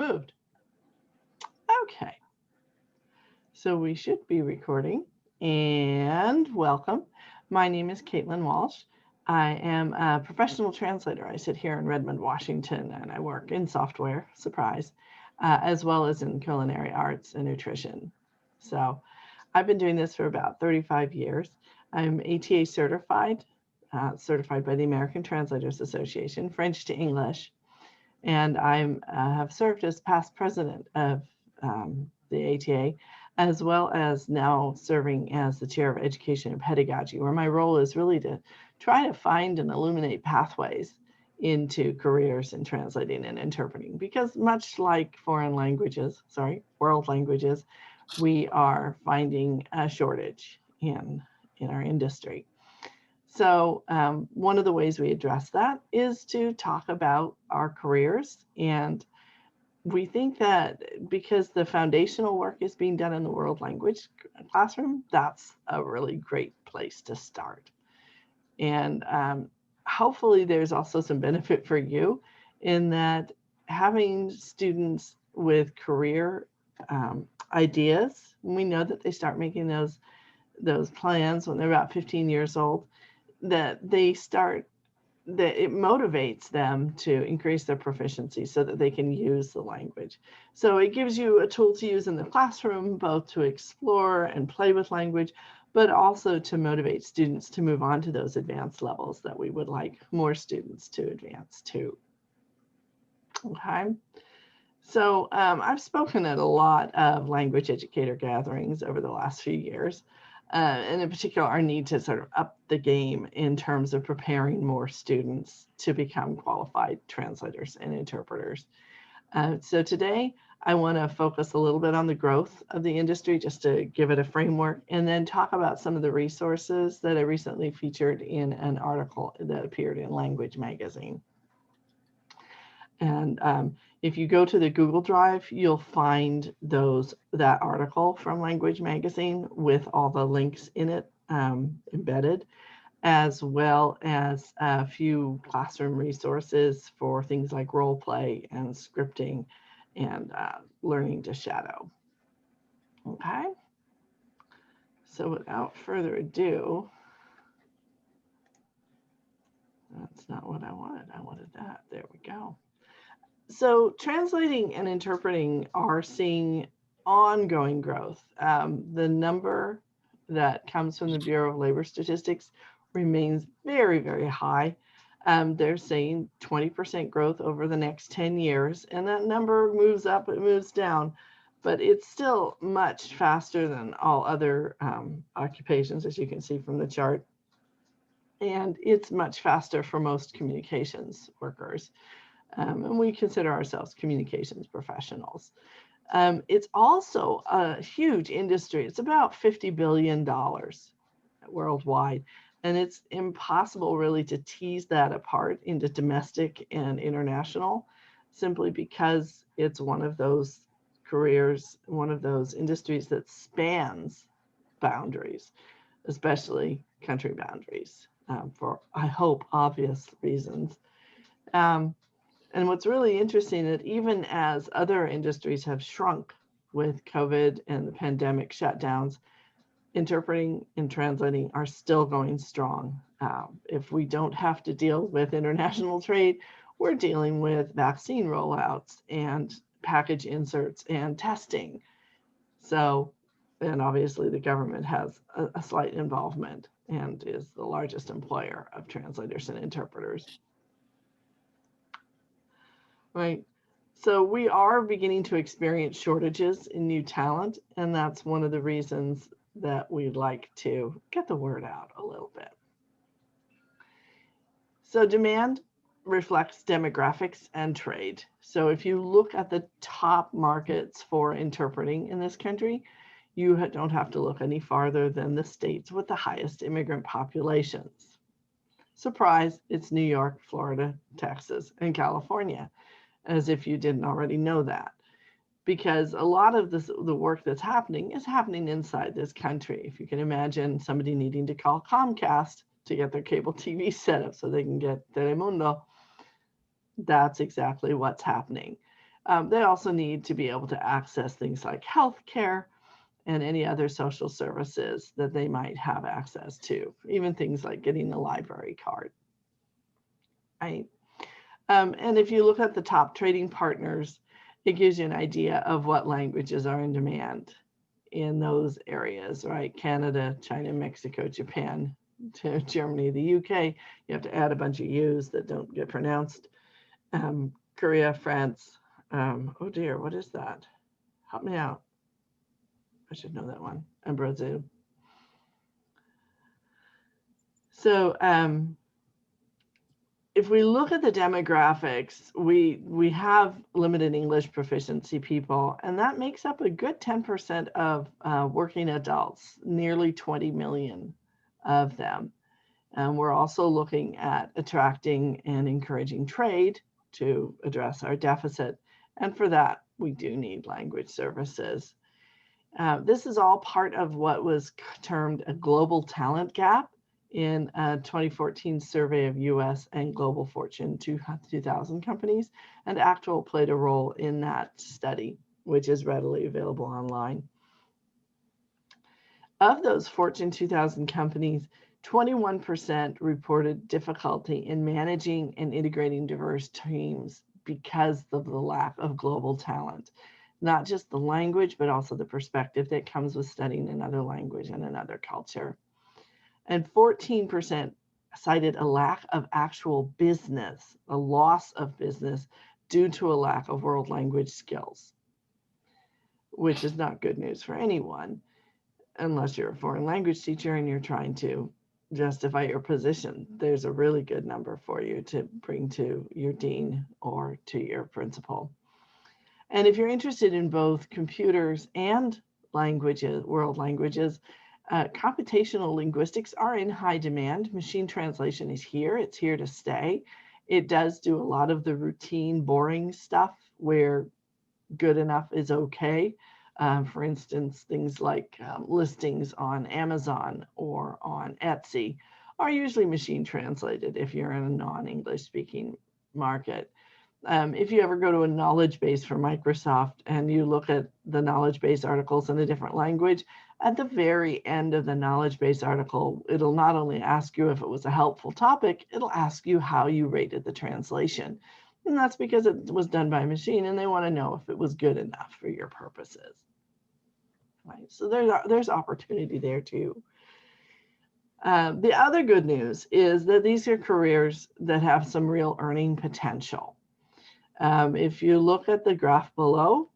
removed. Okay, so we should be recording, and welcome. My name is Caitilin Walsh. I am a professional translator. I sit here in Redmond, Washington, and I work in software, surprise, as well as in culinary arts and nutrition. So I've been doing this for about 35 years. I'm ATA certified, certified by the American Translators Association, French to English, and I have served as past president of the ATA, as well as now serving as the chair of education and pedagogy, where my role is really to try to find and illuminate pathways into careers in translating and interpreting, because much like world languages, we are finding a shortage in our industry. So one of the ways we address that is to talk about our careers. And we think that because the foundational work is being done in the world language classroom, that's a really great place to start. And hopefully there's also some benefit for you in that having students with career ideas, we know that they start making those plans when they're about 15 years old, that it motivates them to increase their proficiency so that they can use the language. So it gives you a tool to use in the classroom, both to explore and play with language, but also to motivate students to move on to those advanced levels that we would like more students to advance to. Okay. So I've spoken at a lot of language educator gatherings over the last few years. And in particular, our need to sort of up the game in terms of preparing more students to become qualified translators and interpreters. So today, I want to focus a little bit on the growth of the industry, just to give it a framework, and then talk about some of the resources that I recently featured in an article that appeared in Language Magazine. And if you go to the Google Drive, you'll find that article from Language Magazine with all the links in it embedded, as well as a few classroom resources for things like role play and scripting and learning to shadow. Okay. So without further ado, that's not what I wanted. I wanted that. There we go. So translating and interpreting are seeing ongoing growth. The number that comes from the Bureau of Labor Statistics remains very, very high. They're saying 20% growth over the next 10 years, and that number moves up, it moves down, but it's still much faster than all other occupations, as you can see from the chart. And it's much faster for most communications workers. And we consider ourselves communications professionals. It's also a huge industry. It's about $50 billion worldwide. And it's impossible really to tease that apart into domestic and international, simply because it's one of those careers, one of those industries that spans boundaries, especially country boundaries, for, I hope, obvious reasons. And what's really interesting is that even as other industries have shrunk with COVID and the pandemic shutdowns, interpreting and translating are still going strong. If we don't have to deal with international trade, we're dealing with vaccine rollouts and package inserts and testing. So, and obviously the government has a slight involvement and is the largest employer of translators and interpreters. Right. So we are beginning to experience shortages in new talent, and that's one of the reasons that we'd like to get the word out a little bit. So demand reflects demographics and trade. So if you look at the top markets for interpreting in this country, you don't have to look any farther than the states with the highest immigrant populations. Surprise, it's New York, Florida, Texas, and California, as if you didn't already know that. Because a lot of the work that's happening is happening inside this country. If you can imagine somebody needing to call Comcast to get their cable TV set up so they can get Telemundo, that's exactly what's happening. They also need to be able to access things like healthcare and any other social services that they might have access to, even things like getting a library card. Right? And if you look at the top trading partners, it gives you an idea of what languages are in demand in those areas, right? Canada, China, Mexico, Japan, to Germany, the UK. You have to add a bunch of U's that don't get pronounced. Korea, France. Oh dear, what is that? Help me out. I should know that one. And Brazil. So if we look at the demographics, we have limited English proficiency people, and that makes up a good 10% of working adults, nearly 20 million of them. And we're also looking at attracting and encouraging trade to address our deficit. And for that, we do need language services. This is all part of what was termed a global talent gap in a 2014 survey of US and global Fortune 2000 companies, and Actual played a role in that study, which is readily available online. Of those Fortune 2000 companies, 21% reported difficulty in managing and integrating diverse teams because of the lack of global talent. Not just the language, but also the perspective that comes with studying another language and another culture. And 14% cited a lack of actual business, a loss of business due to a lack of world language skills, which is not good news for anyone, unless you're a foreign language teacher and you're trying to justify your position. There's a really good number for you to bring to your dean or to your principal. And if you're interested in both computers and languages, world languages, computational linguistics are in high demand. Machine translation is here. It's here to stay. It does do a lot of the routine, boring stuff where good enough is okay. For instance, things like listings on Amazon or on Etsy are usually machine translated if you're in a non-English speaking market. If you ever go to a knowledge base for Microsoft and you look at the knowledge base articles in a different language, at the very end of the knowledge base article, it'll not only ask you if it was a helpful topic, it'll ask you how you rated the translation. And that's because it was done by a machine and they want to know if it was good enough for your purposes. Right? So there's opportunity there too. The other good news is that these are careers that have some real earning potential. If you look at the graph below,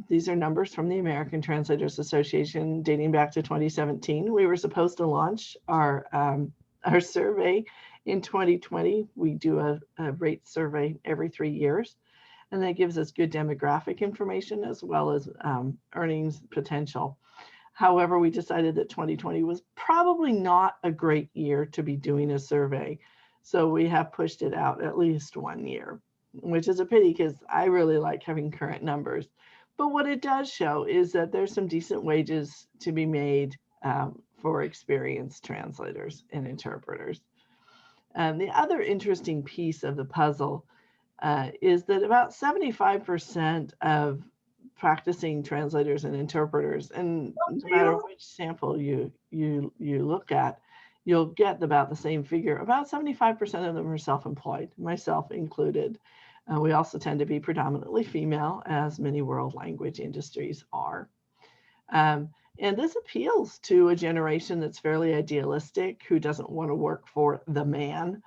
these are numbers from the American Translators Association dating back to 2017. We were supposed to launch our survey in 2020. We do a rate survey every 3 years, and that gives us good demographic information as well as earnings potential. However, we decided that 2020 was probably not a great year to be doing a survey. So we have pushed it out at least 1 year, which is a pity because I really like having current numbers. But what it does show is that there's some decent wages to be made for experienced translators and interpreters. The other interesting piece of the puzzle is that about 75% of practicing translators and interpreters, and no matter which sample you look at, you'll get about the same figure. About 75% of them are self-employed, myself included. We also tend to be predominantly female, as many world language industries are. And this appeals to a generation that's fairly idealistic, who doesn't want to work for the man,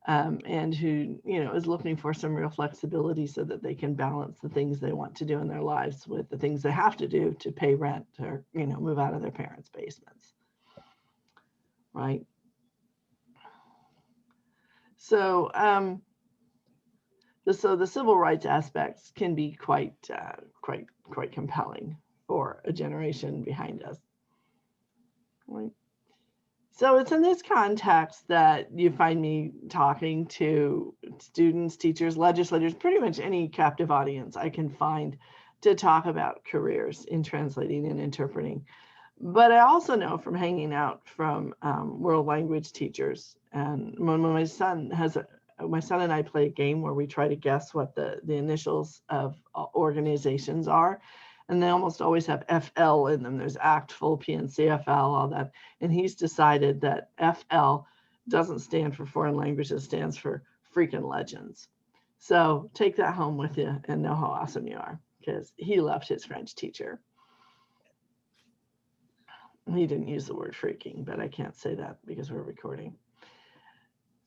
and who is looking for some real flexibility so that they can balance the things they want to do in their lives with the things they have to do to pay rent or move out of their parents' basements. Right. So the civil rights aspects can be quite compelling for a generation behind us. Right. So it's in this context that you find me talking to students, teachers, legislators, pretty much any captive audience I can find to talk about careers in translating and interpreting. But I also know from hanging out from world language teachers, and when my son has my son and I play a game where we try to guess what the initials of organizations are. And they almost always have FL in them. There's ACTFL, PNCFL, all that. And he's decided that FL doesn't stand for foreign languages, stands for freaking legends. So take that home with you and know how awesome you are, because he loved his French teacher. He didn't use the word freaking, but I can't say that because we're recording.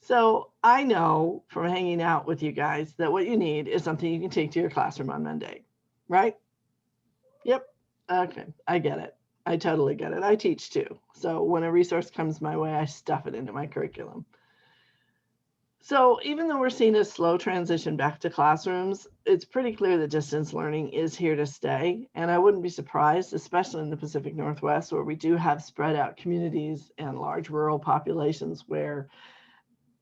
So I know from hanging out with you guys that what you need is something you can take to your classroom on Monday, right? Yep. Okay. I get it. I totally get it. I teach too. So when a resource comes my way, I stuff it into my curriculum. So even though we're seeing a slow transition back to classrooms, it's pretty clear that distance learning is here to stay. And I wouldn't be surprised, especially in the Pacific Northwest, where we do have spread out communities and large rural populations where,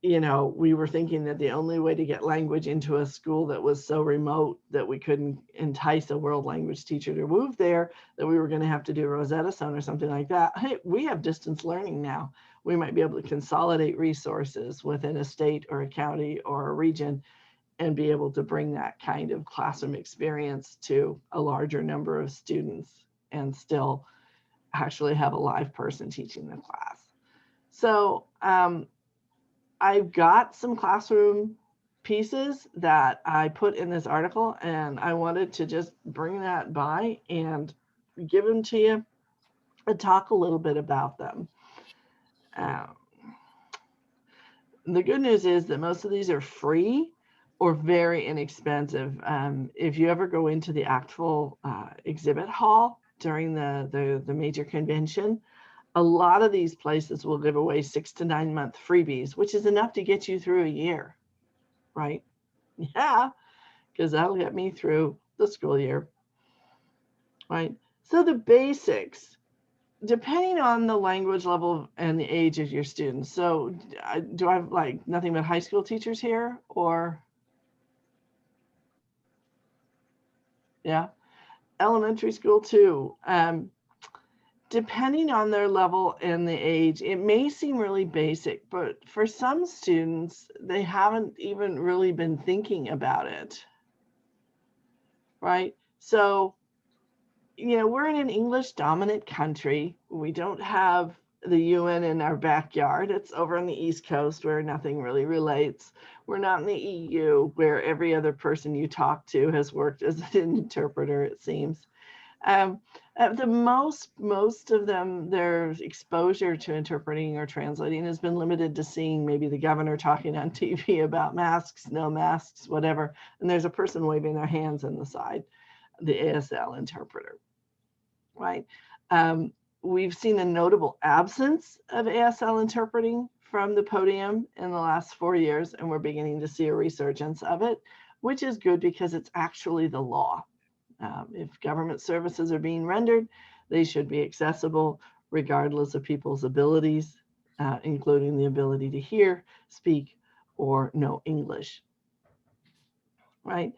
you know, we were thinking that the only way to get language into a school that was so remote that we couldn't entice a world language teacher to move there, that we were going to have to do Rosetta Stone or something like that. Hey, we have distance learning now. We might be able to consolidate resources within a state or a county or a region and be able to bring that kind of classroom experience to a larger number of students and still actually have a live person teaching the class. So I've got some classroom pieces that I put in this article, and I wanted to just bring that by and give them to you and talk a little bit about them. The good news is that most of these are free or very inexpensive. If you ever go into the actual exhibit hall during the major convention, a lot of these places will give away 6 to 9 month freebies, which is enough to get you through a year, right? Yeah, because that'll get me through the school year, right? So the basics, depending on the language level and the age of your students. So do I have like nothing but high school teachers here, or? Yeah, elementary school too. Depending on their level and the age, it may seem really basic, but for some students, they haven't even really been thinking about it, right? So, you know, we're in an English dominant country. We don't have the UN in our backyard. It's over on the East Coast where nothing really relates. We're not in the EU where every other person you talk to has worked as an interpreter, it seems. Most of them, their exposure to interpreting or translating has been limited to seeing maybe the governor talking on TV about masks, no masks, whatever. And there's a person waving their hands on the side, the ASL interpreter, right? We've seen a notable absence of ASL interpreting from the podium in the last 4 years, and we're beginning to see a resurgence of it, which is good because it's actually the law. If government services are being rendered, they should be accessible regardless of people's abilities, including the ability to hear, speak, or know English, right?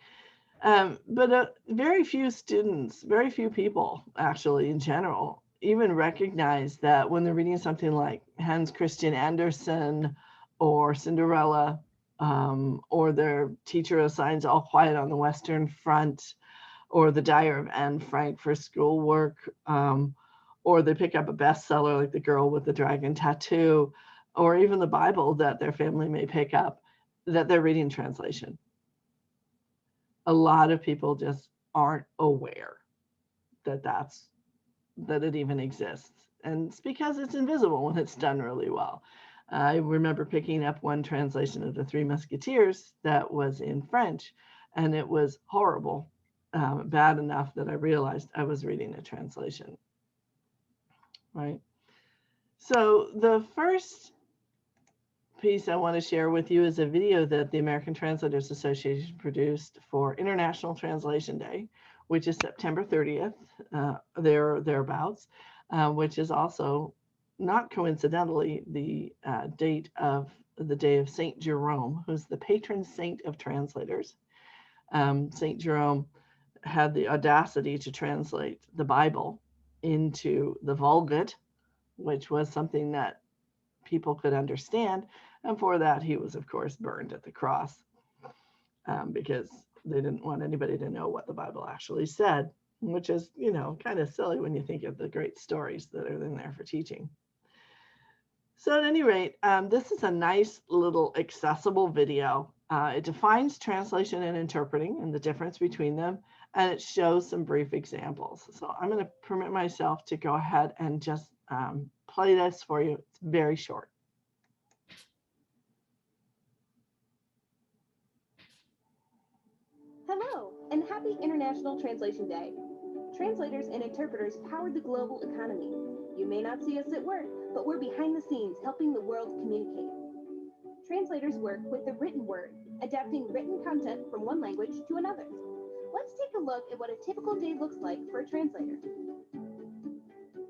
But very few students, very few people actually in general, even recognize that when they're reading something like Hans Christian Andersen or Cinderella, or their teacher assigns All Quiet on the Western Front, or The Diary of Anne Frank for schoolwork, or they pick up a bestseller like The Girl with the Dragon Tattoo, or even the Bible that their family may pick up, that they're reading translation. A lot of people just aren't aware that it even exists. And it's because it's invisible when it's done really well. I remember picking up one translation of The Three Musketeers that was in French, and it was horrible. Bad enough that I realized I was reading a translation, right? So the first piece I want to share with you is a video that the American Translators Association produced for International Translation Day, which is September 30th, thereabouts, which is also, not coincidentally, the date of the day of Saint Jerome, who's the patron saint of translators. Saint Jerome had the audacity to translate the Bible into the Vulgate, which was something that people could understand. And for that, he was, of course, burned at the cross because they didn't want anybody to know what the Bible actually said, which is, you know, kind of silly when you think of the great stories that are in there for teaching. So at any rate, this is a nice little accessible video. It defines translation and interpreting and the difference between them, and it shows some brief examples. So I'm going to permit myself to go ahead and just play this for you. It's very short. Hello, and happy International Translation Day. Translators and interpreters power the global economy. You may not see us at work, but we're behind the scenes helping the world communicate. Translators work with the written word, adapting written content from one language to another. Let's take a look at what a typical day looks like for a translator.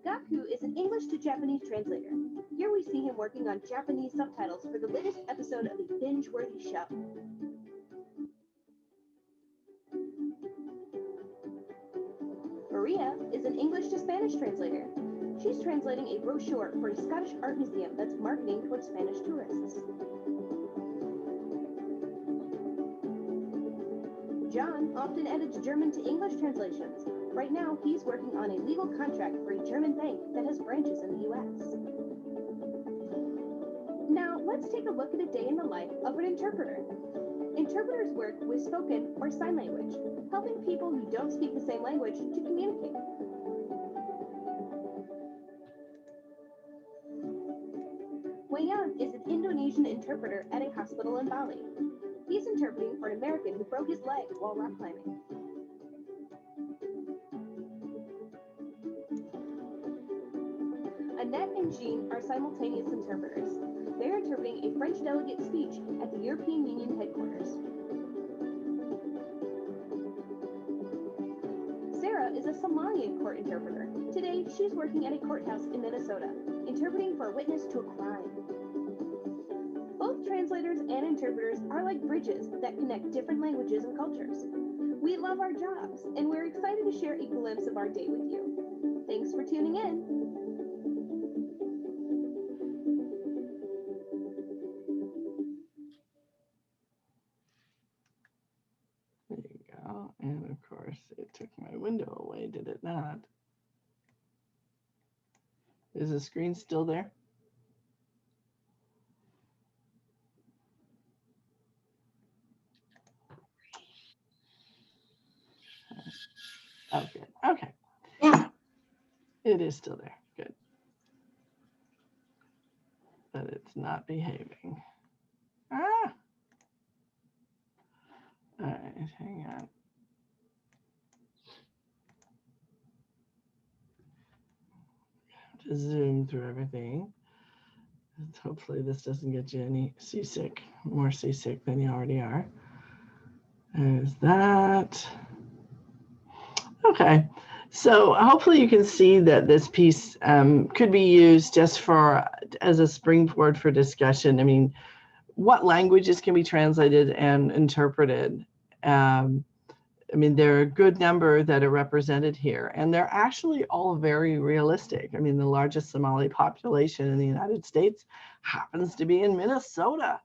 Gaku is an English to Japanese translator. Here we see him working on Japanese subtitles for the latest episode of a binge-worthy show. Maria is an English to Spanish translator. She's translating a brochure for a Scottish art museum that's marketing towards Spanish tourists. John often edits German to English translations. Right now, he's working on a legal contract for a German bank that has branches in the US. Now, let's take a look at a day in the life of an interpreter. Interpreters work with spoken or sign language, helping people who don't speak the same language to communicate. Wayan is an Indonesian interpreter at a hospital in Bali. He's interpreting for an American who broke his leg while rock climbing. Annette and Jean are simultaneous interpreters. They're interpreting a French delegate's speech at the European Union headquarters. Sarah is a Somalian court interpreter. Today, she's working at a courthouse in Minnesota, interpreting for a witness to a crime. Both translators and interpreters are like bridges that connect different languages and cultures. We love our jobs, and we're excited to share a glimpse of our day with you. Thanks for tuning in. There you go. And of course, it took my window away, did it not? Is the screen still there? Oh, good. Okay. Yeah. It is still there. Good. But it's not behaving. Ah! All right, hang on. To zoom through everything. Hopefully this doesn't get you any seasick, more seasick than you already are. There's that. Okay, so hopefully you can see that this piece could be used just as a springboard for discussion. I mean, what languages can be translated and interpreted? I mean, there are a good number that are represented here, and they're actually all very realistic. I mean, the largest Somali population in the United States happens to be in Minnesota,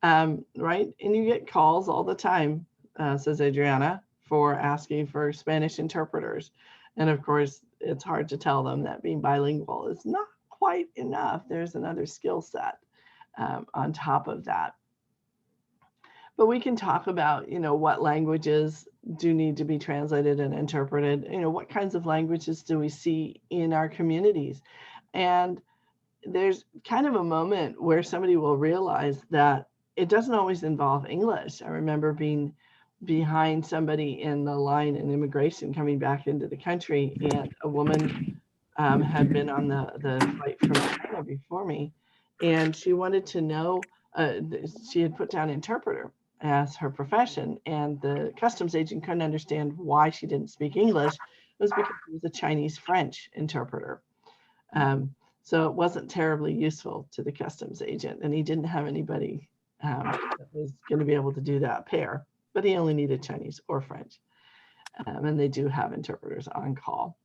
right? And you get calls all the time, says Adriana, for asking for Spanish interpreters. And of course, it's hard to tell them that being bilingual is not quite enough. There's another skill set on top of that. But we can talk about, you know, what languages do need to be translated and interpreted. You know, what kinds of languages do we see in our communities? And there's kind of a moment where somebody will realize that it doesn't always involve English. I remember being behind somebody in the line in immigration coming back into the country, and a woman had been on the flight from China before me, and she wanted to know, she had put down interpreter as her profession, and the customs agent couldn't understand why she didn't speak English. It was because she was a Chinese French interpreter. So it wasn't terribly useful to the customs agent, and he didn't have anybody that was going to be able to do that pair, but he only needed Chinese or French. And they do have interpreters on call.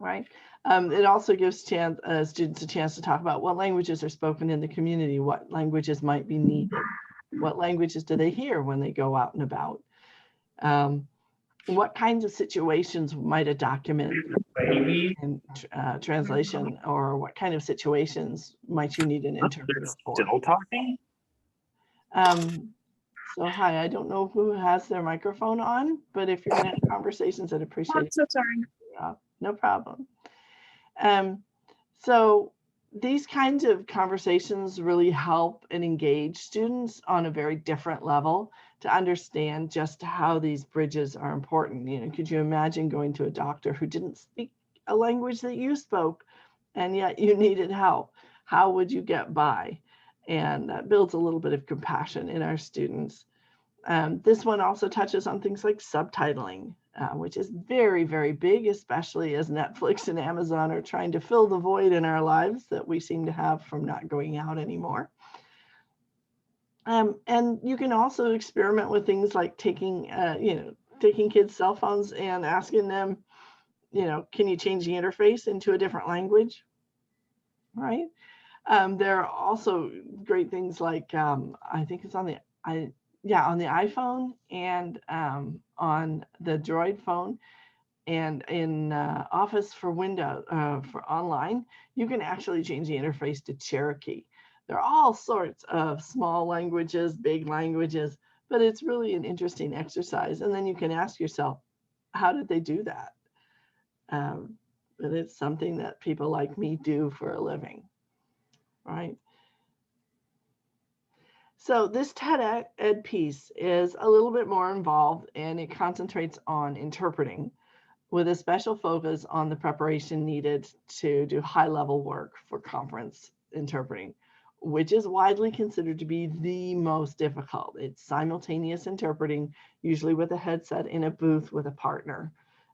right? It also gives students a chance to talk about what languages are spoken in the community, what languages might be needed, what languages do they hear when they go out and about, what kinds of situations might a document in translation, or what kind of situations might you need an interpreter for? Still talking? So hi, I don't know who has their microphone on, but if you're going to have conversations, I'd appreciate I'm it. so sorry. No problem. So these kinds of conversations really help and engage students on a very different level to understand just how these bridges are important. You know, could you imagine going to a doctor who didn't speak a language that you spoke, and yet you needed help? How would you get by? And that builds a little bit of compassion in our students. This one also touches on things like subtitling, which is very, very big, especially as Netflix and Amazon are trying to fill the void in our lives that we seem to have from not going out anymore. And you can also experiment with things like taking kids' cell phones and asking them, can you change the interface into a different language, right? There are also great things like, I think it's on the iPhone and on the Droid phone, and in Office for Windows for online, you can actually change the interface to Cherokee. There are all sorts of small languages, big languages, but it's really an interesting exercise. And then you can ask yourself, how did they do that? But it's something that people like me do for a living, right? So this TED Ed piece is a little bit more involved, and it concentrates on interpreting with a special focus on the preparation needed to do high-level work for conference interpreting, which is widely considered to be the most difficult. It's simultaneous interpreting, usually with a headset in a booth with a partner.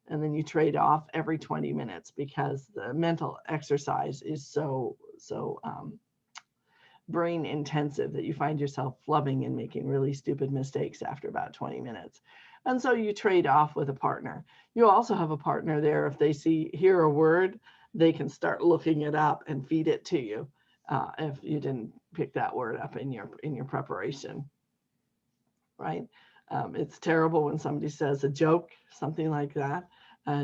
And then you trade off every 20 minutes because the mental exercise is so brain intensive that you find yourself flubbing and making really stupid mistakes after about 20 minutes. And so you trade off with a partner. You also have a partner there. If they hear a word, they can start looking it up and feed it to you if you didn't pick that word up in your preparation, right? It's terrible when somebody says a joke, something like that.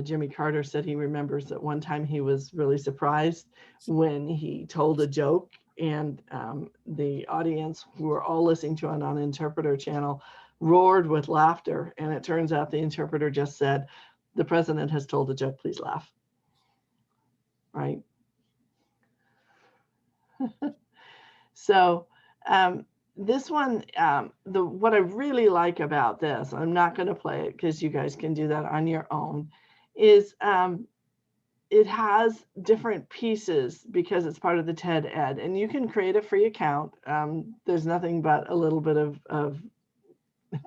Jimmy Carter said he remembers that one time he was really surprised when he told a joke, and the audience, who were all listening to it on an interpreter channel, roared with laughter. And it turns out the interpreter just said, "The president has told a joke, please laugh." Right? So this one, what I really like about this, I'm not going to play it because you guys can do that on your own, is it has different pieces because it's part of the TED Ed, and you can create a free account. There's nothing but a little bit of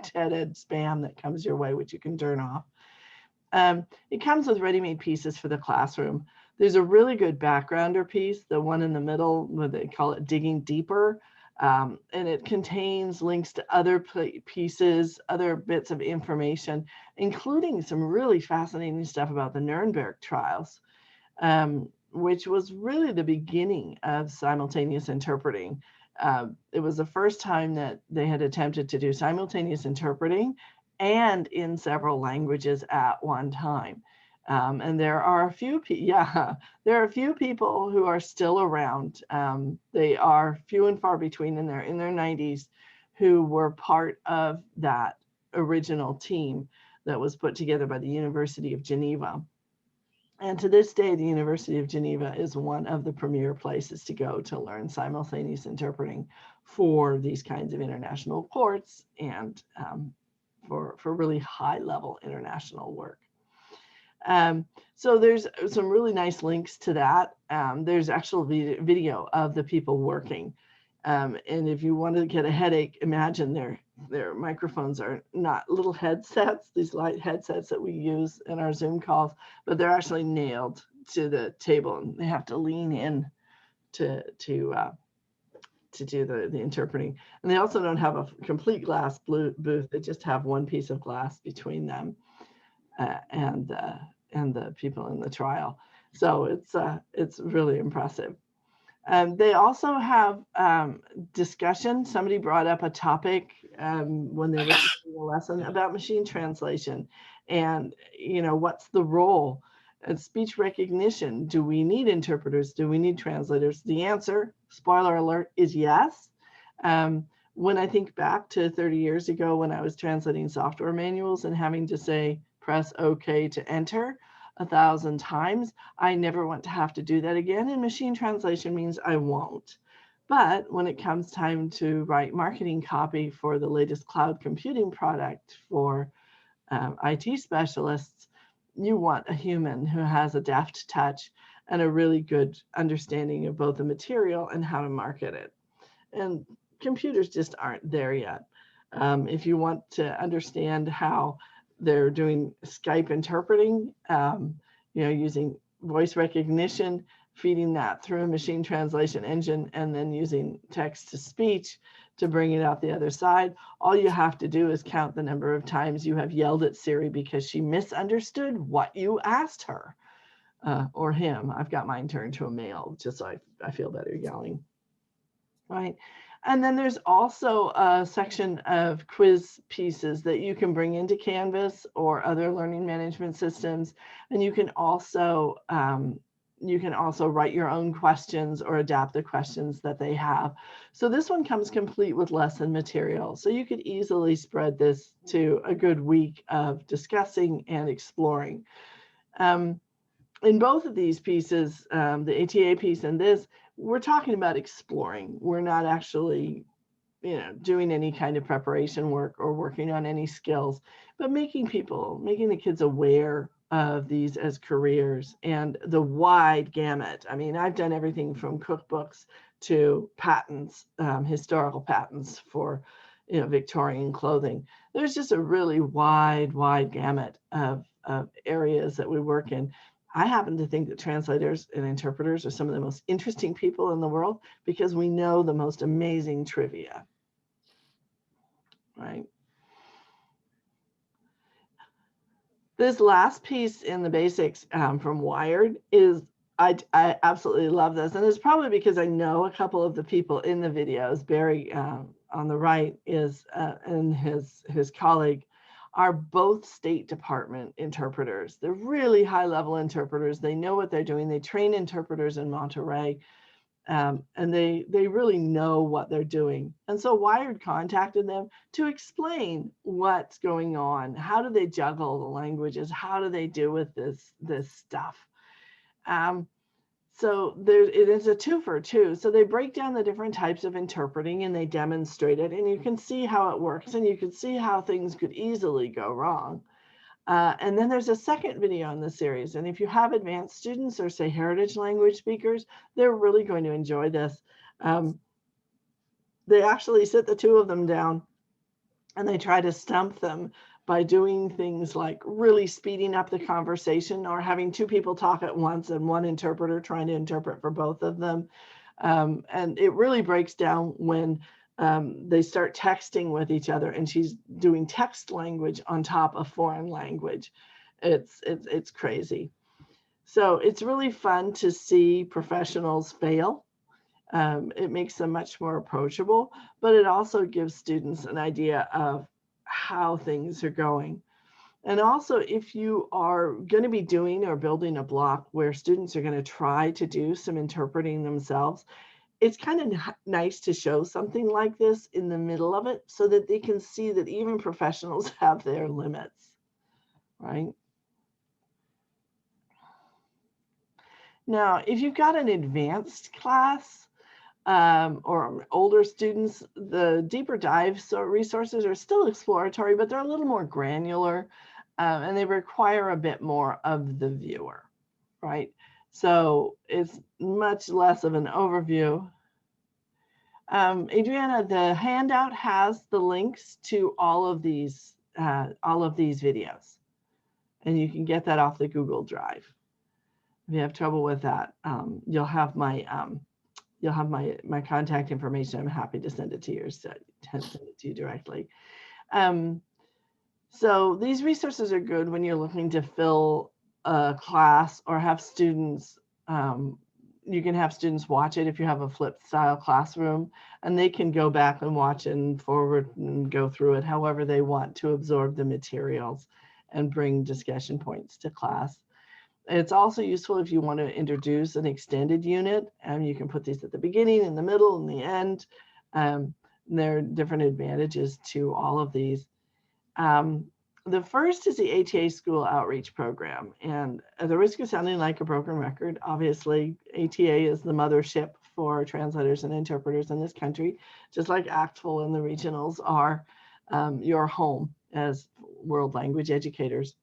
TED Ed spam that comes your way, which you can turn off. It comes with ready-made pieces for the classroom. There's a really good backgrounder piece, the one in the middle, where they call it Digging Deeper, and it contains links to other pieces, other bits of information, including some really fascinating stuff about the Nuremberg trials, which was really the beginning of simultaneous interpreting. It was the first time that they had attempted to do simultaneous interpreting and in several languages at one time. And there are a few people who are still around. They are few and far between, and they're in their 90s, who were part of that original team that was put together by the University of Geneva. And to this day, the University of Geneva is one of the premier places to go to learn simultaneous interpreting for these kinds of international courts and for really high-level international work. So there's some really nice links to that. There's actual video of the people working. And if you want to get a headache, imagine their microphones are not little headsets, these light headsets that we use in our Zoom calls, but they're actually nailed to the table, and they have to lean in to do the interpreting. And they also don't have a complete glass booth. They just have one piece of glass between them and the people in the trial. So it's really impressive. They also have discussion. Somebody brought up a topic when they were teaching a lesson about machine translation, and what's the role? Speech recognition. Do we need interpreters? Do we need translators? The answer, spoiler alert, is yes. When I think back to 30 years ago when I was translating software manuals and having to say, press OK to enter 1,000 times, I never want to have to do that again. And machine translation means I won't. But when it comes time to write marketing copy for the latest cloud computing product for IT specialists, you want a human who has a deft touch and a really good understanding of both the material and how to market it. And computers just aren't there yet. If you want to understand how they're doing Skype interpreting, using voice recognition, feeding that through a machine translation engine, and then using text to speech to bring it out the other side, all you have to do is count the number of times you have yelled at Siri because she misunderstood what you asked her, or him. I've got mine turned to a male just so I feel better yelling. Right. And then there's also a section of quiz pieces that you can bring into Canvas or other learning management systems. And you can also write your own questions or adapt the questions that they have. So this one comes complete with lesson material. So you could easily spread this to a good week of discussing and exploring. In both of these pieces, the ATA piece and this, we're talking about exploring. We're not actually, doing any kind of preparation work or working on any skills, but making the kids aware of these as careers and the wide gamut. I mean, I've done everything from cookbooks to patents, historical patents for, Victorian clothing. There's just a really wide gamut of areas that we work in. I happen to think that translators and interpreters are some of the most interesting people in the world because we know the most amazing trivia, right? This last piece in the basics from Wired is, I absolutely love this. And it's probably because I know a couple of the people in the videos. Barry on the right is, and his colleague are both State Department interpreters. They're really high level interpreters. They know what they're doing. They train interpreters in Monterey, and they really know what they're doing. And so Wired contacted them to explain what's going on. How do they juggle the languages? How do they deal with this stuff? So it is a twofer too. So they break down the different types of interpreting and they demonstrate it, and you can see how it works, and you can see how things could easily go wrong. And then there's a second video in the series, and if you have advanced students or say heritage language speakers, they're really going to enjoy this. They actually sit the two of them down and they try to stump them by doing things like really speeding up the conversation or having two people talk at once and one interpreter trying to interpret for both of them. And it really breaks down when they start texting with each other and she's doing text language on top of foreign language. It's crazy. So it's really fun to see professionals fail. It makes them much more approachable, but it also gives students an idea of how things are going. And also, if you are going to be doing or building a block where students are going to try to do some interpreting themselves, it's kind of nice to show something like this in the middle of it so that they can see that even professionals have their limits, right? Now, if you've got an advanced class, or older students, the deeper dive resources are still exploratory, but they're a little more granular and they require a bit more of the viewer, right? So it's much less of an overview. Adriana, the handout has the links to all of these videos, and you can get that off the Google Drive. If you have trouble with that, you'll have my contact information. I'm happy to send it to you directly. So these resources are good when you're looking to fill a class or have students, you can have students watch it if you have a flipped style classroom, and they can go back and watch it and forward and go through it however they want to absorb the materials and bring discussion points to class. It's also useful if you want to introduce an extended unit, and you can put these at the beginning, in the middle, and the end. There are different advantages to all of these. The first is the ATA School Outreach Program. And at the risk of sounding like a broken record, obviously ATA is the mothership for translators and interpreters in this country, just like ACTFL and the regionals are your home as world language educators.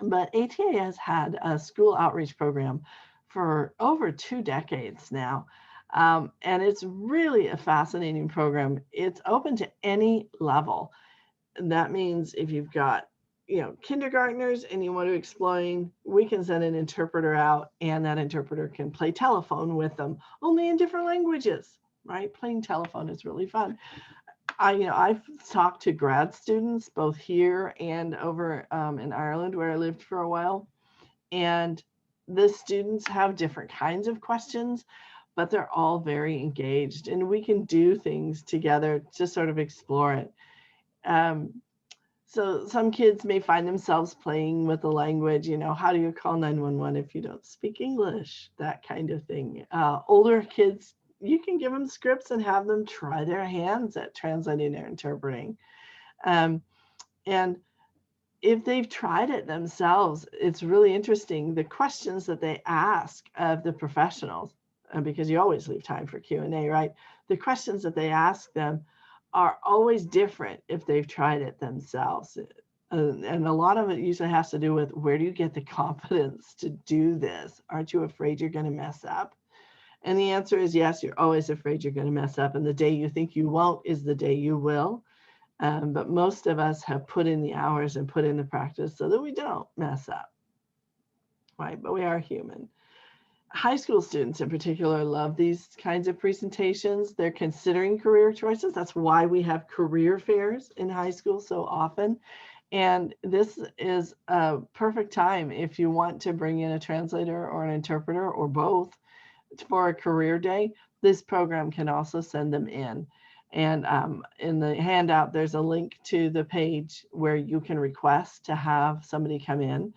But ATA has had a school outreach program for over 2 decades now. And it's really a fascinating program. It's open to any level. And that means if you've got, kindergartners and you want to explain, we can send an interpreter out, and that interpreter can play telephone with them, only in different languages, right? Playing telephone is really fun. I've talked to grad students both here and over in Ireland, where I lived for a while, and the students have different kinds of questions, but they're all very engaged, and we can do things together to sort of explore it. So some kids may find themselves playing with the language, how do you call 911 if you don't speak English? That kind of thing. Older kids, you can give them scripts and have them try their hands at translating or interpreting. And if they've tried it themselves, it's really interesting, the questions that they ask of the professionals, because you always leave time for Q&A, right? The questions that they ask them are always different if they've tried it themselves. And a lot of it usually has to do with, where do you get the confidence to do this? Aren't you afraid you're going to mess up? And the answer is yes, you're always afraid you're going to mess up. And the day you think you won't is the day you will. But most of us have put in the hours and put in the practice so that we don't mess up, right? But we are human. High school students in particular love these kinds of presentations. They're considering career choices. That's why we have career fairs in high school so often. And this is a perfect time if you want to bring in a translator or an interpreter or both for a career day. This program can also send them in. And in the handout, there's a link to the page where you can request to have somebody come in.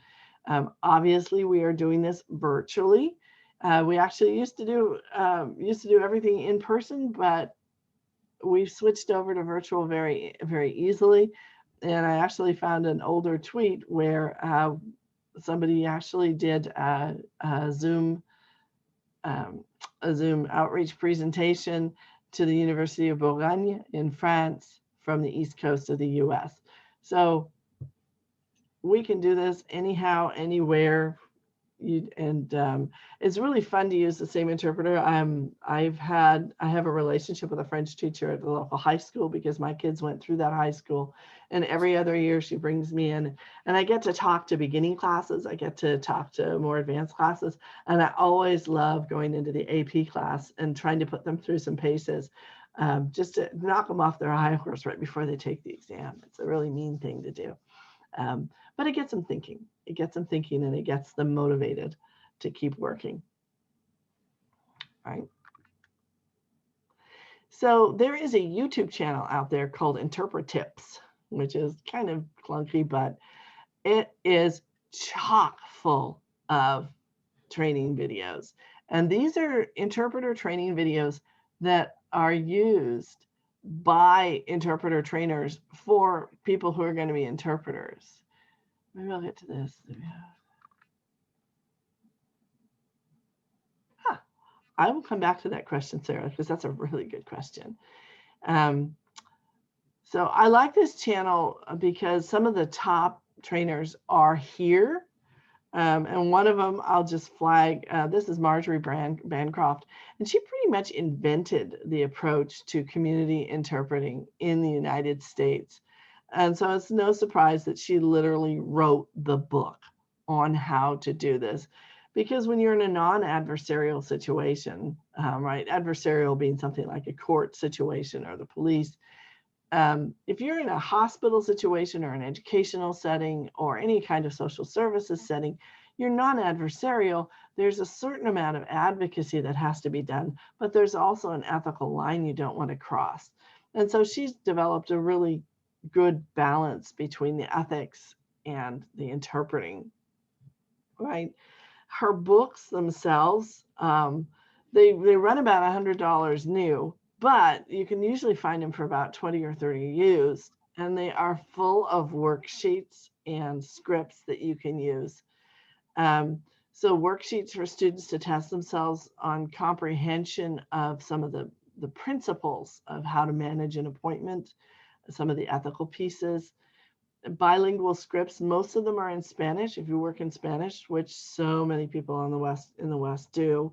Obviously, we are doing this virtually. We actually used to do everything in person, but we've switched over to virtual very, very easily. And I actually found an older tweet where somebody actually did a Zoom outreach presentation to the University of Bourgogne in France from the East Coast of the US. So we can do this anyhow, anywhere. It's really fun to use the same interpreter. I have a relationship with a French teacher at the local high school because my kids went through that high school, and every other year she brings me in, and I get to talk to beginning classes. I get to talk to more advanced classes, and I always love going into the AP class and trying to put them through some paces, just to knock them off their high horse right before they take the exam. It's a really mean thing to do. But it gets them thinking. It gets them thinking, and it gets them motivated to keep working. Right? So there is a YouTube channel out there called Interpret Tips, which is kind of clunky, but it is chock full of training videos. And these are interpreter training videos that are used by interpreter trainers for people who are going to be interpreters. Maybe I'll get to this. I will come back to that question, Sarah, because that's a really good question. So I like this channel because some of the top trainers are here. And one of them I'll just flag. This is Marjorie Bancroft, and she pretty much invented the approach to community interpreting in the United States. And so it's no surprise that she literally wrote the book on how to do this. Because when you're in a non-adversarial situation, right, adversarial being something like a court situation or the police, If you're in a hospital situation or an educational setting or any kind of social services setting, you're non-adversarial. There's a certain amount of advocacy that has to be done, but there's also an ethical line you don't want to cross. And so she's developed a really good balance between the ethics and the interpreting, right? Her books themselves, they run about $100 new, but you can usually find them for about 20 or 30 used, and they are full of worksheets and scripts that you can use. So worksheets for students to test themselves on comprehension of some of the principles of how to manage an appointment, some of the ethical pieces. Bilingual scripts, most of them are in Spanish. If you work in Spanish, which so many people in the West do,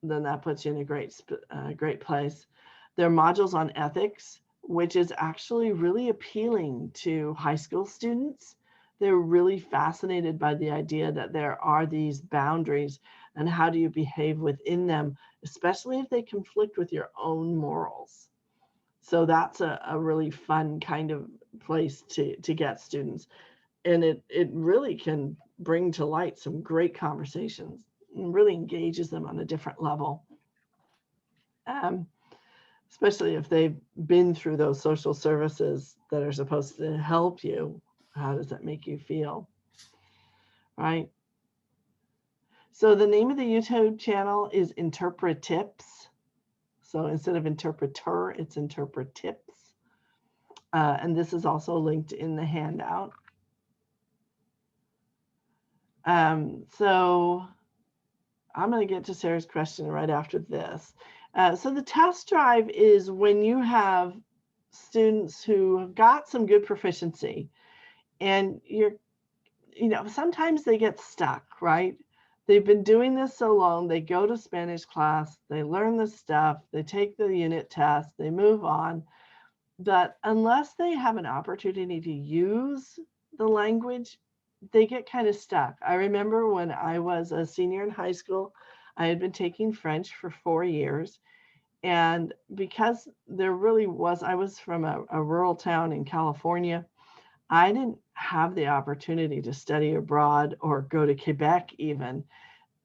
then that puts you in a great place. There are modules on ethics, which is actually really appealing to high school students. They're really fascinated by the idea that there are these boundaries and how do you behave within them, especially if they conflict with your own morals. So that's a really fun kind of place to get students. And it really can bring to light some great conversations and really engages them on a different level. Especially if they've been through those social services that are supposed to help you. How does that make you feel? Right? So the name of the YouTube channel is Interpretips. So instead of interpreter, it's Interpretips. And this is also linked in the handout. So I'm going to get to Sarah's question right after this. So the test drive is when you have students who have got some good proficiency and sometimes they get stuck, right? They've been doing this so long, they go to Spanish class, they learn the stuff, they take the unit test, they move on. But unless they have an opportunity to use the language, they get kind of stuck. I remember when I was a senior in high school, I had been taking French for 4 years. And because I was from a rural town in California, I didn't have the opportunity to study abroad or go to Quebec even.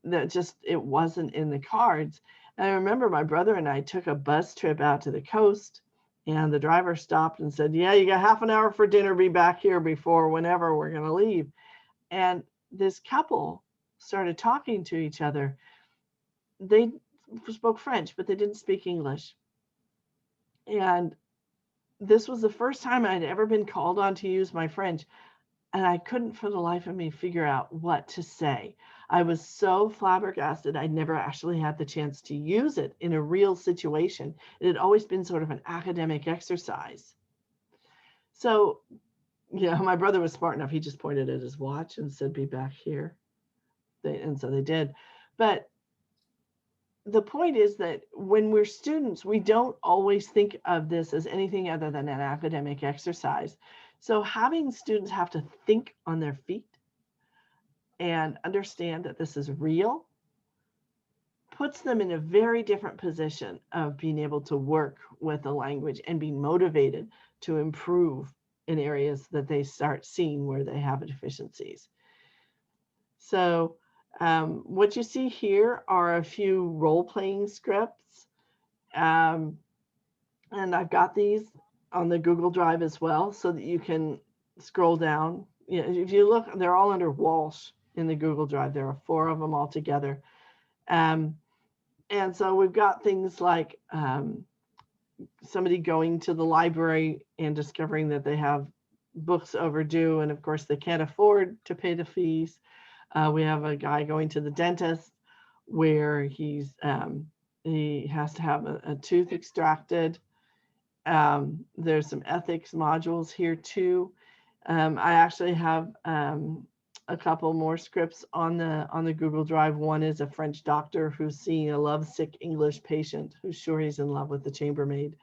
It wasn't in the cards. And I remember my brother and I took a bus trip out to the coast, and the driver stopped and said, "Yeah, you got half an hour for dinner, be back here before whenever we're going to leave." And this couple started talking to each other. They spoke French, but they didn't speak English. And this was the first time I'd ever been called on to use my French. And I couldn't for the life of me figure out what to say. I was so flabbergasted. I'd never actually had the chance to use it in a real situation. It had always been sort of an academic exercise. So, my brother was smart enough. He just pointed at his watch and said, "Be back here." And so they did. But the point is that when we're students, we don't always think of this as anything other than an academic exercise. So having students have to think on their feet and understand that this is real puts them in a very different position of being able to work with the language and be motivated to improve in areas that they start seeing where they have deficiencies. So what you see here are a few role-playing scripts. And I've got these on the Google Drive as well, so that you can scroll down. If you look, they're all under Walsh in the Google Drive. There are 4 of them all together. And so we've got things like somebody going to the library and discovering that they have books overdue, and of course they can't afford to pay the fees. We have a guy going to the dentist where he has to have a tooth extracted. There's some ethics modules here too. I actually have a couple more scripts on the Google Drive. One is a French doctor who's seeing a lovesick English patient who's sure he's in love with the chambermaid.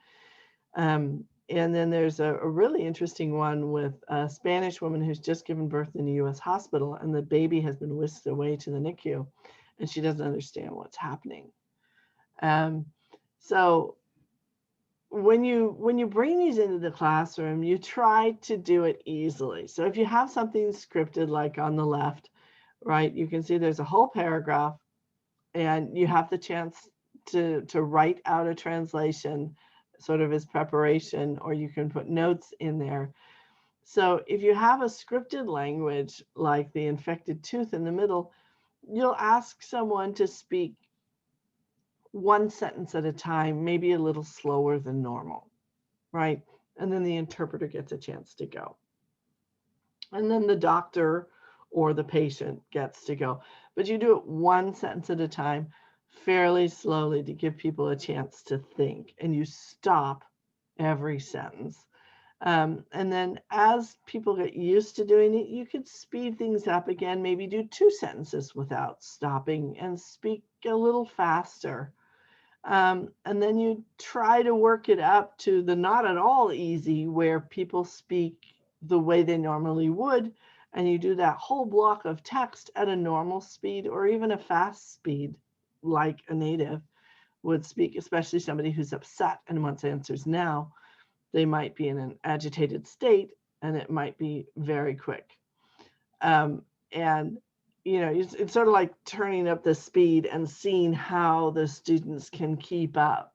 And then there's a really interesting one with a Spanish woman who's just given birth in a U.S. hospital, and the baby has been whisked away to the NICU, and she doesn't understand what's happening. So when you bring these into the classroom, you try to do it easily. So if you have something scripted, like on the left, right, you can see there's a whole paragraph, and you have the chance to write out a translation sort of as preparation, or you can put notes in there. So if you have a scripted language like the infected tooth in the middle, you'll ask someone to speak one sentence at a time, maybe a little slower than normal, right? And then the interpreter gets a chance to go. And then the doctor or the patient gets to go. But you do it one sentence at a time, fairly slowly, to give people a chance to think. And you stop every sentence. And then as people get used to doing it, you could speed things up again, maybe do 2 sentences without stopping and speak a little faster. And then you try to work it up to the not at all easy, where people speak the way they normally would, and you do that whole block of text at a normal speed or even a fast speed like a native would speak, especially somebody who's upset and wants answers now. They might be in an agitated state, and it might be very quick. And it's sort of like turning up the speed and seeing how the students can keep up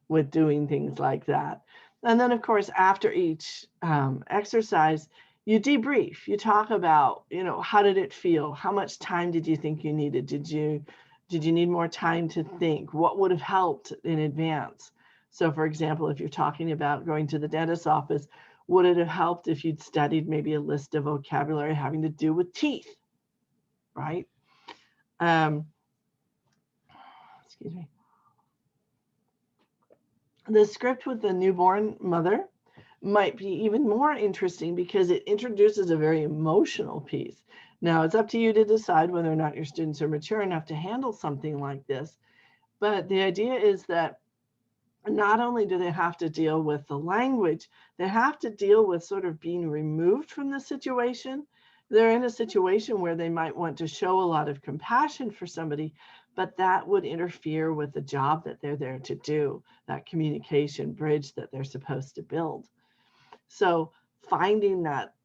with doing things like that. And then, of course, after each exercise, you debrief. You talk about, how did it feel? How much time did you think you needed? Did you need more time to think? What would have helped in advance? So, for example, if you're talking about going to the dentist's office, would it have helped if you'd studied maybe a list of vocabulary having to do with teeth, right? Excuse me. The script with the newborn mother might be even more interesting because it introduces a very emotional piece. Now, it's up to you to decide whether or not your students are mature enough to handle something like this. But the idea is that not only do they have to deal with the language, they have to deal with sort of being removed from the situation. They're in a situation where they might want to show a lot of compassion for somebody, but that would interfere with the job that they're there to do, that communication bridge that they're supposed to build. So finding that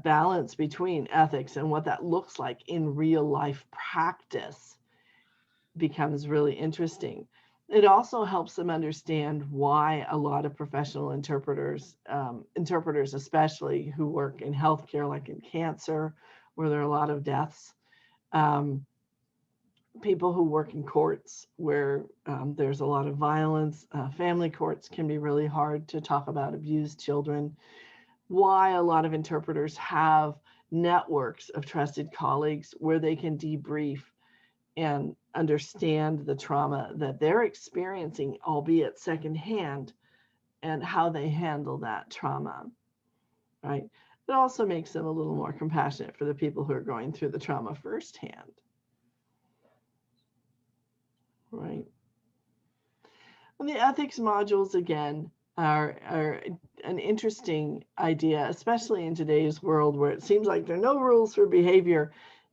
balance between ethics and what that looks like in real life practice becomes really interesting. It also helps them understand why a lot of professional interpreters especially who work in healthcare, like in cancer, where there are a lot of deaths, people who work in courts where there's a lot of violence, family courts can be really hard to talk about abused children, why a lot of interpreters have networks of trusted colleagues where they can debrief and understand the trauma that they're experiencing, albeit secondhand, and how they handle that trauma, right? It also makes them a little more compassionate for the people who are going through the trauma firsthand, right? And the ethics modules, again, are an interesting idea, especially in today's world where it seems like there are no rules for behavior,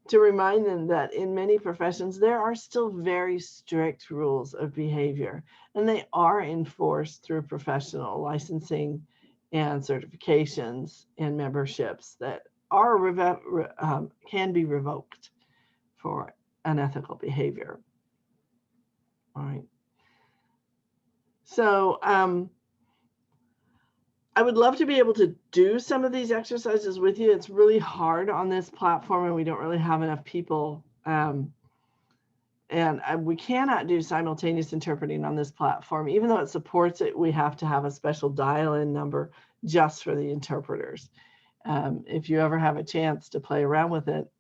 to remind them that in many professions, there are still very strict rules of behavior, and they are enforced through professional licensing and certifications and memberships that are can be revoked for unethical behavior. All right. So I would love to be able to do some of these exercises with you. It's really hard on this platform, and we don't really have enough people. We cannot do simultaneous interpreting on this platform. Even though it supports it, we have to have a special dial-in number just for the interpreters. If you ever have a chance to play around with it,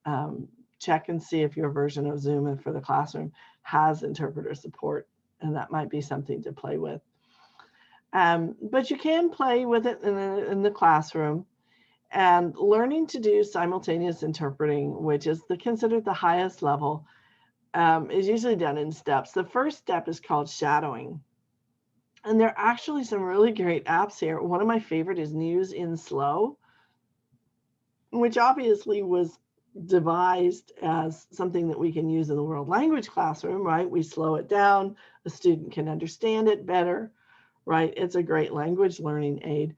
check and see if your version of Zoom and for the classroom has interpreter support, and that might be something to play with. But you can play with it in the classroom, and learning to do simultaneous interpreting, which is considered the highest level, is usually done in steps. The first step is called shadowing. And there are actually some really great apps here. One of my favorite is News in Slow, which obviously was devised as something that we can use in the world language classroom, right? We slow it down, the student can understand it better, right? It's a great language learning aid.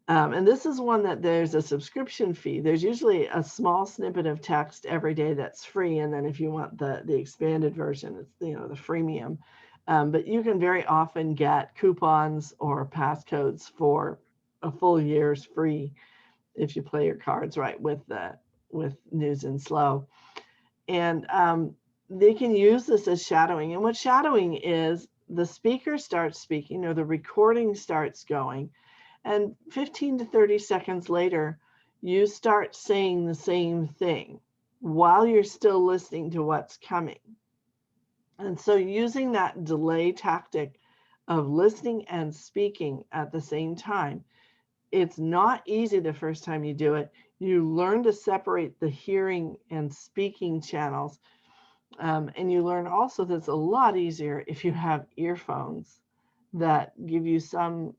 And this is one that there's a subscription fee. There's usually a small snippet of text every day that's free. And then if you want the expanded version, it's, you know, the freemium. But you can very often get coupons or passcodes for a full year's free if you play your cards right with News and Slow. And they can use this as shadowing. And what shadowing is, the speaker starts speaking or the recording starts going, and 15 to 30 seconds later, you start saying the same thing while you're still listening to what's coming. And so using that delay tactic of listening and speaking at the same time, it's not easy the first time you do it. You learn to separate the hearing and speaking channels. And you learn also that it's a lot easier if you have earphones that give you some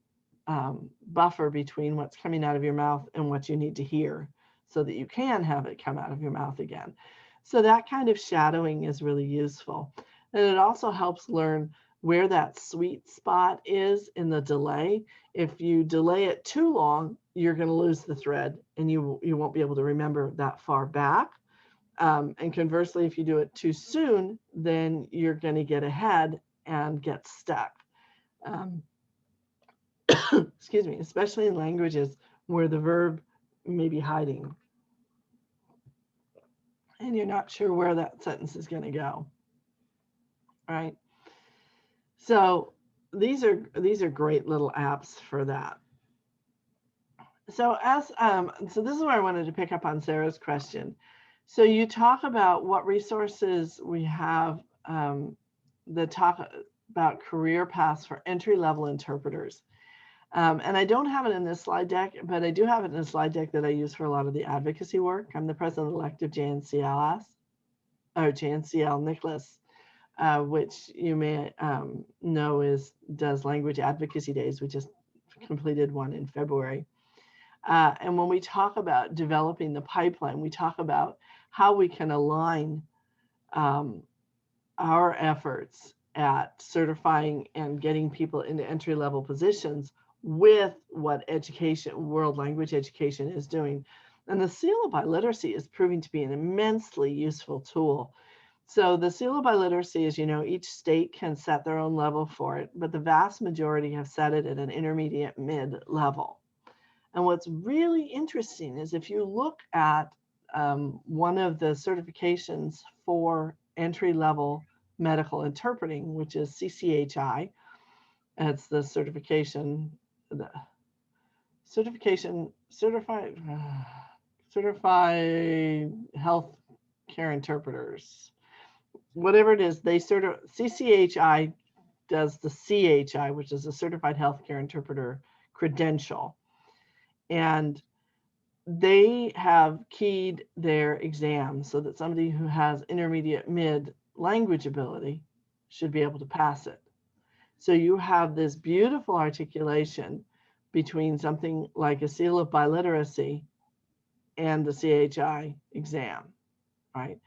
buffer between what's coming out of your mouth and what you need to hear so that you can have it come out of your mouth again. So that kind of shadowing is really useful. And it also helps learn where that sweet spot is in the delay. If you delay it too long, you're going to lose the thread and you won't be able to remember that far back. And conversely, if you do it too soon, then you're going to get ahead and get stuck. Excuse me, especially in languages where the verb may be hiding and you're not sure where that sentence is going to go. Right? So these are great little apps for that. So so this is where I wanted to pick up on Sarah's question. So you talk about what resources we have that talk about career paths for entry-level interpreters. And I don't have it in this slide deck, but I do have it in a slide deck that I use for a lot of the advocacy work. I'm the president-elect of JNCLS, or JNCL Nicholas, which you may know does language advocacy days. We just completed one in February. And when we talk about developing the pipeline, we talk about how we can align our efforts at certifying and getting people into entry-level positions with what world language education is doing. And the seal of biliteracy is proving to be an immensely useful tool. So the seal of biliteracy, as you know, each state can set their own level for it, but the vast majority have set it at an intermediate mid level. And what's really interesting is if you look at one of the certifications for entry-level medical interpreting, which is CCHI, it's the certified health care interpreters, whatever it is, CCHI does the CHI, which is a certified healthcare interpreter credential. And they have keyed their exam so that somebody who has intermediate mid language ability should be able to pass it. So you have this beautiful articulation between something like a seal of biliteracy and the CHI exam, right?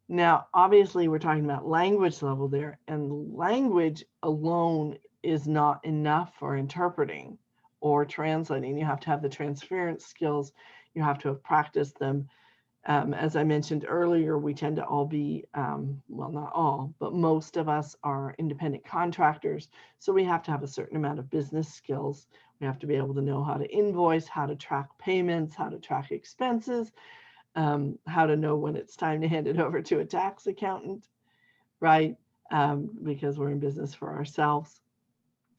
Now, obviously, we're talking about language level there, and language alone is not enough for interpreting or translating. You have to have the transference skills. You have to have practiced them. As I mentioned earlier, we tend to all be, well, not all, but most of us are independent contractors. So we have to have a certain amount of business skills. We have to be able to know how to invoice, how to track payments, how to track expenses, how to know when it's time to hand it over to a tax accountant, right? Because we're in business for ourselves.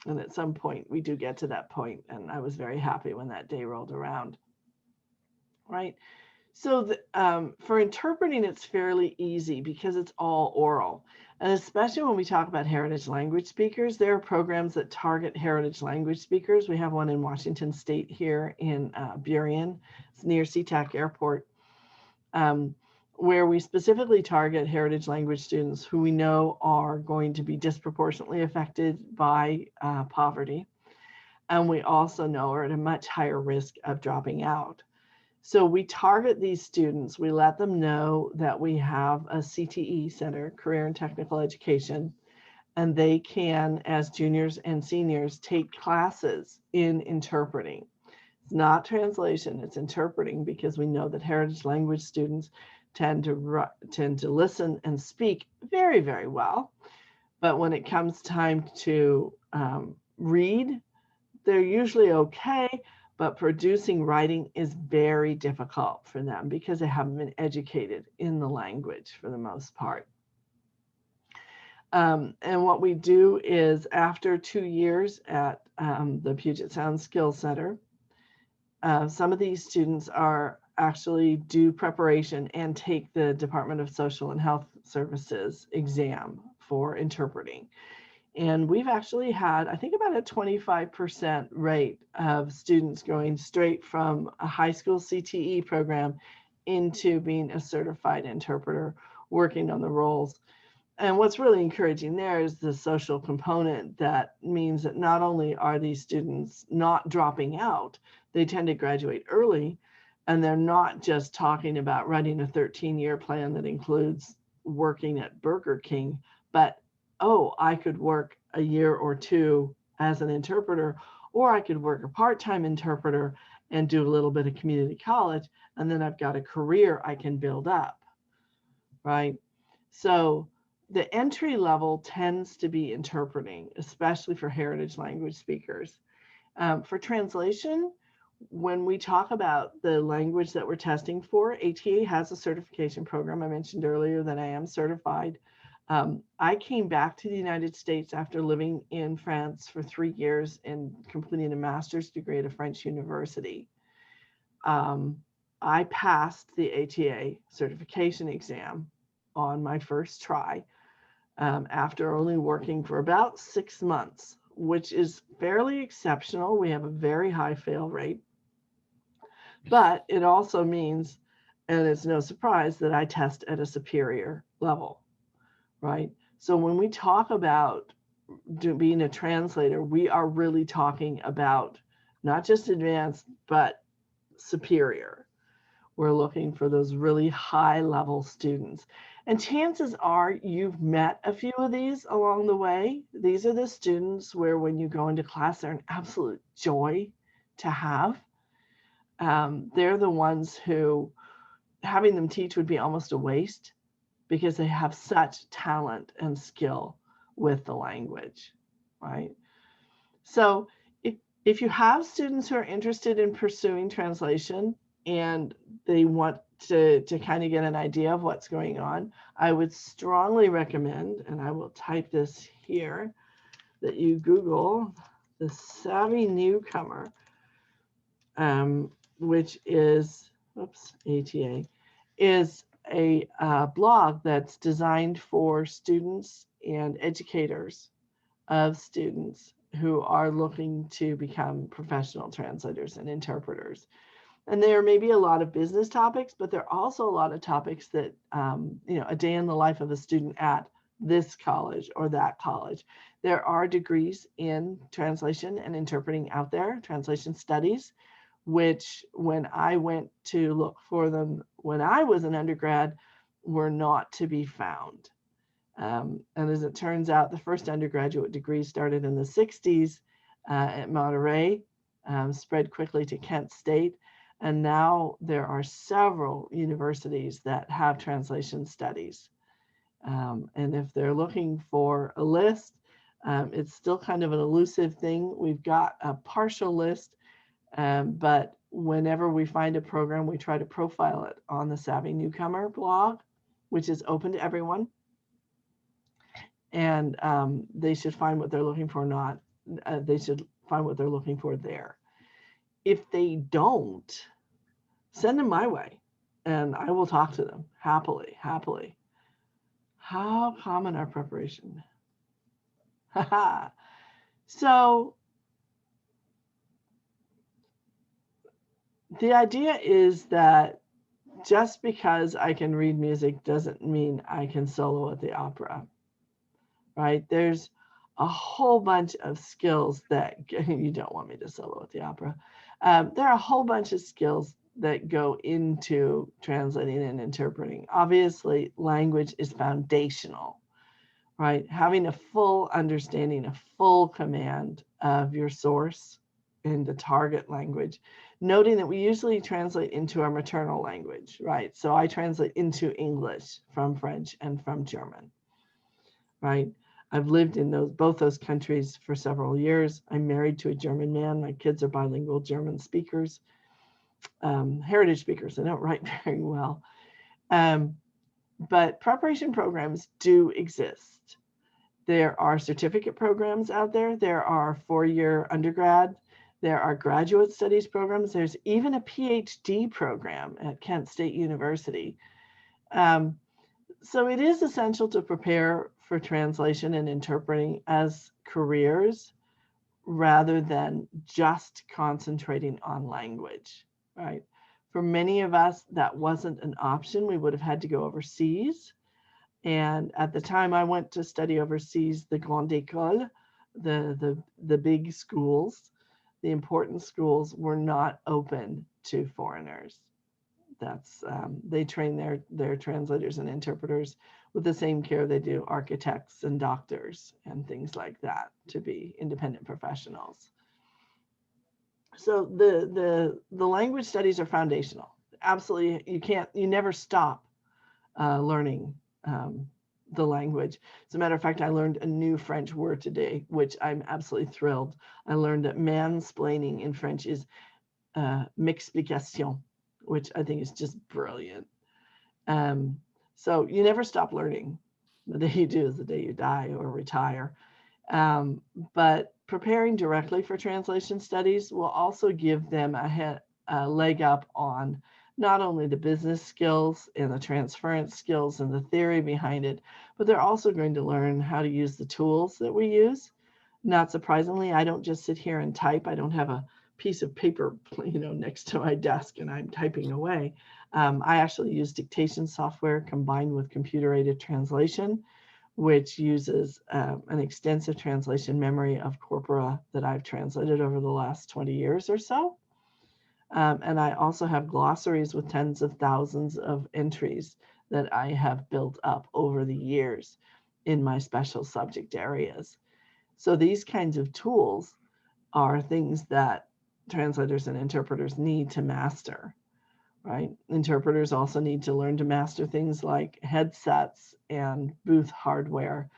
And at some point, we do get to that point, and I was very happy when that day rolled around, right? So for interpreting, it's fairly easy because it's all oral. And especially when we talk about heritage language speakers, there are programs that target heritage language speakers. We have one in Washington State here in Burien. It's near SeaTac Airport, where we specifically target heritage language students who we know are going to be disproportionately affected by poverty. And we also know are at a much higher risk of dropping out. So we target these students. We let them know that we have a CTE center, Career and Technical Education, and they can, as juniors and seniors, take classes in interpreting. It's not translation, it's interpreting, because we know that heritage language students tend to listen and speak very, very well. But when it comes time to read, they're usually okay, but producing writing is very difficult for them because they haven't been educated in the language for the most part. And what we do is, after 2 years at the Puget Sound Skills Center, some of these students are actually do preparation and take the Department of Social and Health Services exam for interpreting. And we've actually had, I think, about a 25% rate of students going straight from a high school CTE program into being a certified interpreter, working on the roles. And what's really encouraging there is the social component. That means that not only are these students not dropping out, they tend to graduate early, and they're not just talking about writing a 13-year plan that includes working at Burger King, but, oh, I could work a year or two as an interpreter, or I could work a part-time interpreter and do a little bit of community college, and then I've got a career I can build up, right? So the entry level tends to be interpreting, especially for heritage language speakers. For translation, when we talk about the language that we're testing for, ATA has a certification program. I mentioned earlier that I am certified. I came back to the United States after living in France for 3 years and completing a master's degree at a French university. I passed the ATA certification exam on my first try after only working for about 6 months, which is fairly exceptional. We have a very high fail rate, but it also means, and it's no surprise, that I test at a superior level, right? So when we talk about being a translator, we are really talking about not just advanced, but superior. We're looking for those really high level students. And chances are you've met a few of these along the way. These are the students where when you go into class, they're an absolute joy to have. They're the ones who having them teach would be almost a waste because they have such talent and skill with the language, right? So if you have students who are interested in pursuing translation and they want to kind of get an idea of what's going on, I would strongly recommend, and I will type this here, that you Google the Savvy Newcomer, which is, ATA, is a blog that's designed for students and educators of students who are looking to become professional translators and interpreters. And there may be a lot of business topics, but there are also a lot of topics that, a day in the life of a student at this college or that college. There are degrees in translation and interpreting out there, translation studies, which when I went to look for them when I was an undergrad, were not to be found. And as it turns out, the first undergraduate degree started in the 60s at Monterey, spread quickly to Kent State. And now there are several universities that have translation studies. And if they're looking for a list, it's still kind of an elusive thing. We've got a partial list, but whenever we find a program, we try to profile it on the Savvy Newcomer blog, which is open to everyone. And they should find what they're looking for, they should find what they're looking for there. If they don't, send them my way and I will talk to them happily. How common are preparation? So the idea is that just because I can read music doesn't mean I can solo at the opera, right? There's a whole bunch of skills that you don't want me to solo at the opera. There are a whole bunch of skills that go into translating and interpreting. Obviously, language is foundational, right? Having a full understanding, a full command of your source and the target language, noting that we usually translate into our maternal language, right? So I translate into English from French and from German, right? I've lived in both those countries for several years. I'm married to a German man. My kids are bilingual German speakers, heritage speakers. They don't write very well. But preparation programs do exist. There are certificate programs out there. There are 4-year undergrad. There are graduate studies programs. There's even a PhD program at Kent State University. So it is essential to prepare for translation and interpreting as careers rather than just concentrating on language, right? For many of us, that wasn't an option. We would have had to go overseas. And at the time I went to study overseas, the Grande École, the big schools, the important schools were not open to foreigners. That's they train their translators and interpreters with the same care they do architects and doctors and things like that to be independent professionals. So the language studies are foundational. Absolutely, you never stop learning the language. As a matter of fact, I learned a new French word today, which I'm absolutely thrilled. I learned that mansplaining in French is m'explication, which I think is just brilliant. So you never stop learning. The day you do is the day you die or retire. But preparing directly for translation studies will also give them a leg up on not only the business skills and the transference skills and the theory behind it, but they're also going to learn how to use the tools that we use. Not surprisingly, I don't just sit here and type. I don't have a piece of paper, next to my desk and I'm typing away. I actually use dictation software combined with computer-aided translation, which uses an extensive translation memory of corpora that I've translated over the last 20 years or so. And I also have glossaries with tens of thousands of entries that I have built up over the years in my special subject areas. So these kinds of tools are things that translators and interpreters need to master, right? Interpreters also need to learn to master things like headsets and booth hardware.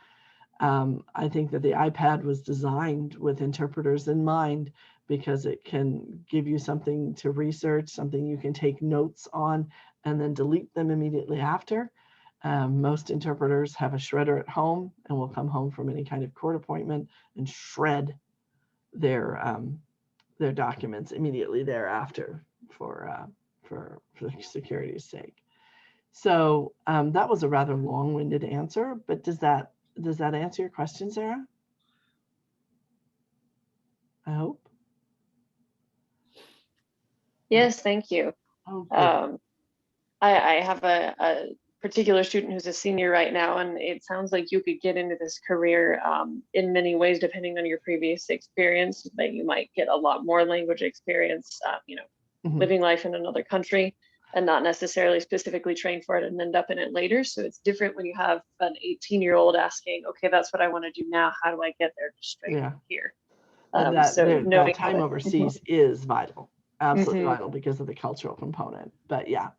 I think that the iPad was designed with interpreters in mind because it can give you something to research, something you can take notes on, and then delete them immediately after. Most interpreters have a shredder at home and will come home from any kind of court appointment and shred their documents immediately thereafter for security's sake. So that was a rather long-winded answer, but does that answer your question, Sarah? I hope. Yes, thank you. Oh, good. I have a particular student who's a senior right now, and it sounds like you could get into this career in many ways, depending on your previous experience. That you might get a lot more language experience, living life in another country, and not necessarily specifically trained for it and end up in it later. So it's different when you have an 18-year-old asking, okay, that's what I want to do now. How do I get there? Just straight here. And that time overseas is vital, absolutely vital because of the cultural component. But yeah,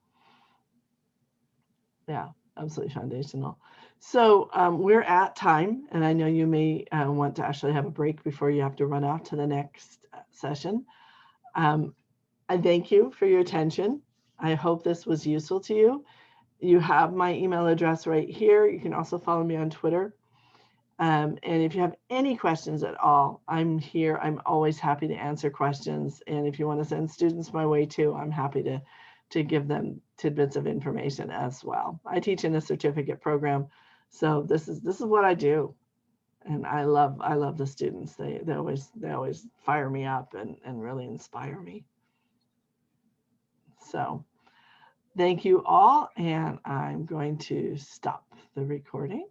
absolutely foundational. So we're at time, and I know you may want to actually have a break before you have to run off to the next session. I thank you for your attention. I hope this was useful to you. You have my email address right here. You can also follow me on Twitter. And if you have any questions at all, I'm here. I'm always happy to answer questions. And if you want to send students my way too, I'm happy to give them tidbits of information as well. I teach in a certificate program, so this is what I do, and I love the students. They always fire me up and really inspire me. So thank you all, and I'm going to stop the recording.